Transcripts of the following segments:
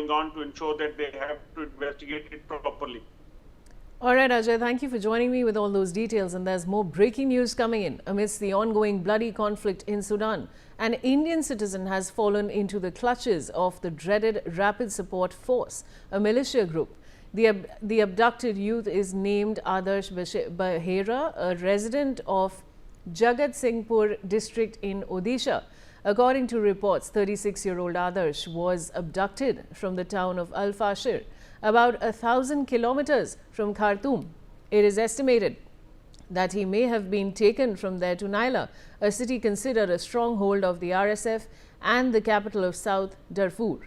going on to ensure that they have to investigate it properly. All right, Ajay, thank you for joining me with all those details. And there's more breaking news coming in amidst the ongoing bloody conflict in Sudan. An Indian citizen has fallen into the clutches of the dreaded Rapid Support Force, a militia group. The abducted youth is named Adarsh Bahera, a resident of Jagat Singhpur district in Odisha. According to reports, 36-year-old Adarsh was abducted from the town of Al-Fashir, about 1,000 kilometers from Khartoum. It is estimated that he may have been taken from there to Naila, a city considered a stronghold of the RSF and the capital of South Darfur.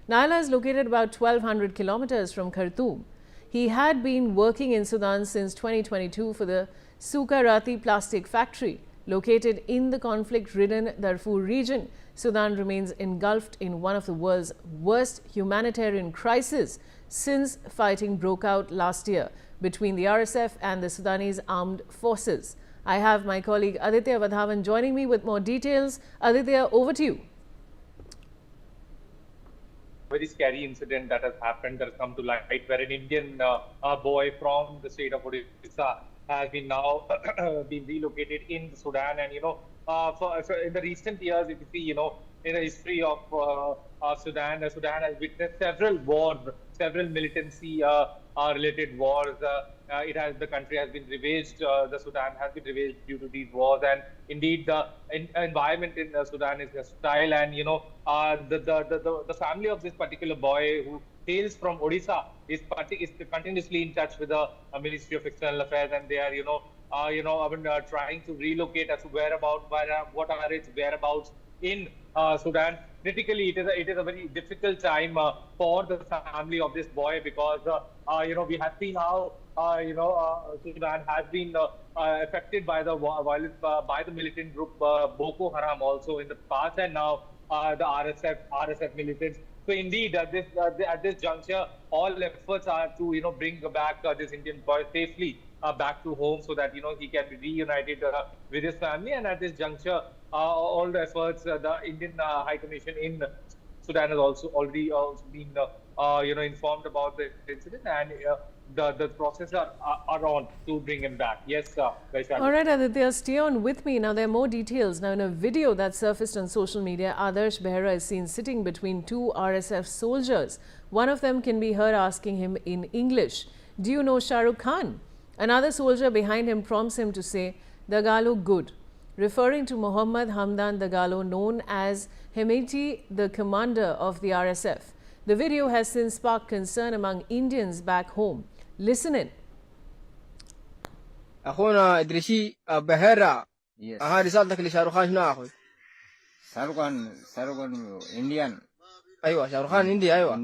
Naila is located about 1,200 kilometers from Khartoum. He had been working in Sudan since 2022 for the Sukarati plastic factory, located in the conflict-ridden Darfur region. Sudan remains engulfed in one of the world's worst humanitarian crises since fighting broke out last year between the RSF and the Sudanese armed forces. I have my colleague Aditya Vadhavan joining me with more details. Aditya, over to you. Very scary incident that has happened, that has come to light, where an Indian boy from the state of Odisha has been now been relocated in Sudan. And so in the recent years, if you see, in the history of Sudan, Sudan has witnessed several wars, several militancy related wars. The country has been ravaged. The Sudan has been ravaged due to these wars, and indeed the environment in Sudan is hostile. And the family of this particular boy, who hails from Odisha, is continuously in touch with the Ministry of External Affairs, and they are trying to relocate as to what are its whereabouts in Sudan. Critically, it is a very difficult time for the family of this boy, because we have seen how Sudan has been affected by the violence by the militant group Boko Haram also in the past, and now the RSF militants. So indeed, at this juncture, all efforts are to bring back this Indian boy safely back to home, so that he can be reunited with his family. And at this juncture, all the efforts, the Indian High Commission in Sudan has already been informed about the incident, and the process are on to bring him back. Yes, Vaishali. All right, Aditya, stay on with me. Now, there are more details. Now, in a video that surfaced on social media, Adarsh Bahera is seen sitting between two RSF soldiers. One of them can be heard asking him in English, "Do you know Shah Rukh Khan?" Another soldier behind him prompts him to say, "Dagalo good," referring to Muhammad Hamdan Dagalo, known as Hemeti, the commander of the RSF. The video has since sparked concern among Indians back home. Listen in. أخونا إدريسي بهيرة. ها رسالتك لشاروخان شنو أخوي؟ شاروخان إنديان. أيوة شاروخان هندي. أيوة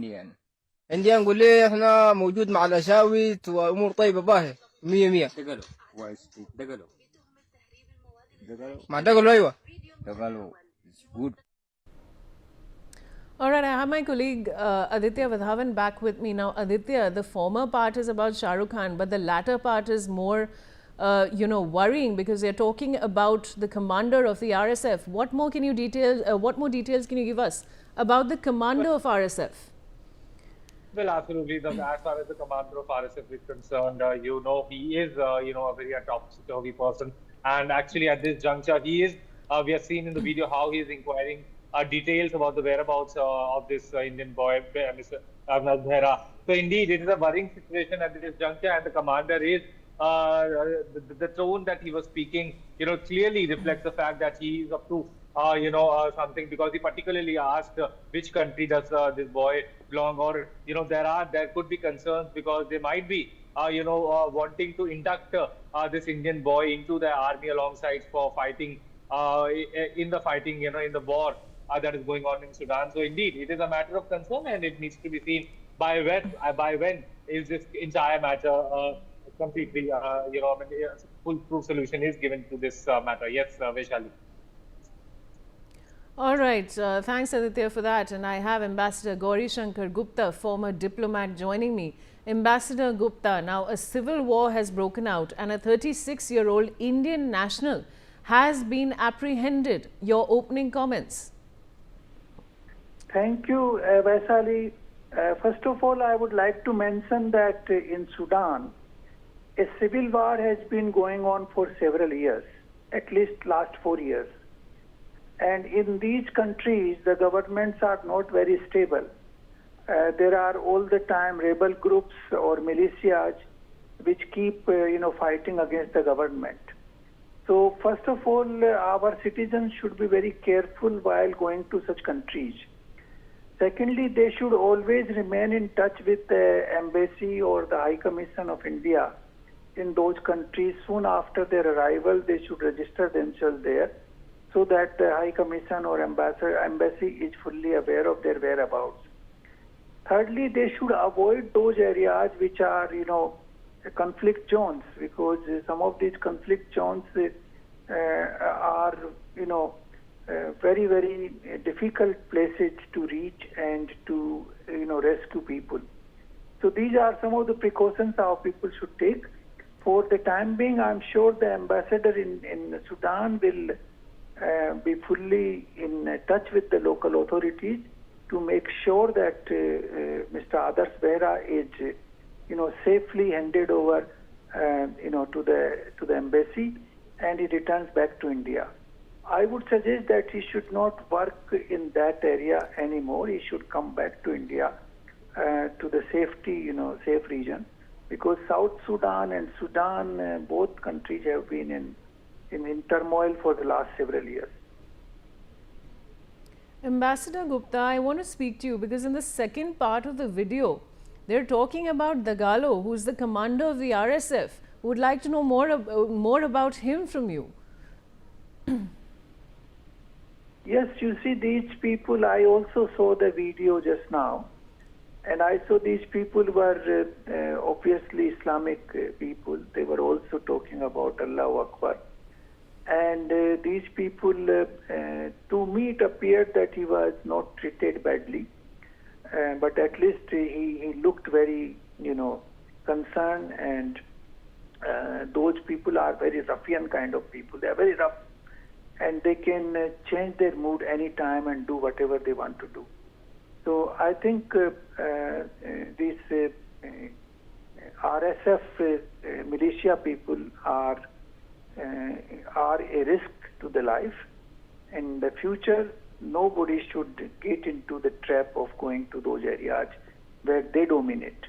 إنديان قول لي إحنا موجود مع الأشاويت وأمور طيبة باهي 100. دقلو كويس دقلو مع دقلو. أيوة دقلو good. All right, I have my colleague Aditya Vadhavan back with me now. Aditya, the former part is about Shah Rukh Khan, but the latter part is more, worrying, because they're talking about the commander of the RSF. What more details can you give us about the commander of RSF? Well, absolutely. As far as the commander of RSF is concerned, he is, a very top-security person. And actually, at this juncture, he is. We have seen in the video how he is inquiring details about the whereabouts of this Indian boy, Mr. Adarsh Bahera. So indeed, it is a worrying situation at this juncture, and the commander is the tone that he was speaking, clearly reflects the fact that he is up to something, because he particularly asked which country does this boy belong, or there could be concerns because they might be wanting to induct this Indian boy into the army alongside for fighting in the war that is going on in Sudan. So indeed, it is a matter of concern, and it needs to be seen by when is this entire matter completely, full-proof solution is given to this matter. Yes, Vaishali. All right. Thanks, Aditya, for that. And I have Ambassador Gauri Shankar Gupta, former diplomat, joining me. Ambassador Gupta, now a civil war has broken out and a 36-year-old Indian national has been apprehended. Your opening comments. Thank you, Vaishali. First of all, I would like to mention that in Sudan, a civil war has been going on for several years, at least last 4 years. And in these countries, the governments are not very stable. There are all the time rebel groups or militias which keep, fighting against the government. So first of all, our citizens should be very careful while going to such countries. Secondly, they should always remain in touch with the embassy or the High Commission of India in those countries. Soon after their arrival, they should register themselves there so that the High Commission or embassy is fully aware of their whereabouts. Thirdly, they should avoid those areas which are, conflict zones, because some of these conflict zones are, very, very difficult places to reach and to, rescue people. So these are some of the precautions our people should take. For the time being, I'm sure the ambassador in Sudan will be fully in touch with the local authorities to make sure that Mr. Adarsh Bahera is, safely handed over, to the embassy, and he returns back to India. I would suggest that he should not work in that area anymore. He should come back to India, to the safe region, because South Sudan and Sudan, both countries have been in turmoil for the last several years. Ambassador Gupta, I want to speak to you because in the second part of the video, they're talking about Dagalo, who's the commander of the RSF. Would like to know more about him from you. Yes, you see, these people, I also saw the video just now, and I saw these people were obviously Islamic people. They were also talking about Allahu Akbar. And these people, to me, it appeared that he was not treated badly, but at least he looked very, concerned, and those people are very ruffian kind of people. They are very rough, and they can change their mood anytime and do whatever they want to do. So I think these RSF militia people are a risk to the life. In the future, nobody should get into the trap of going to those areas where they dominate.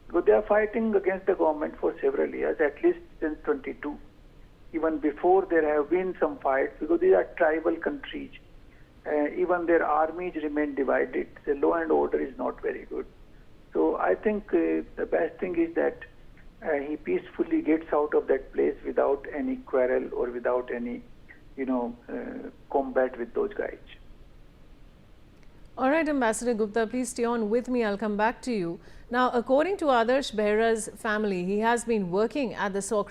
Because they are fighting against the government for several years, at least since 22. Even before, there have been some fights, because these are tribal countries. Even their armies remain divided. The law and order is not very good. So I think the best thing is that he peacefully gets out of that place without any quarrel or without any, combat with those guys. All right, Ambassador Gupta, please stay on with me. I'll come back to you. Now, according to Adarsh Bahera's family, he has been working at the Socrates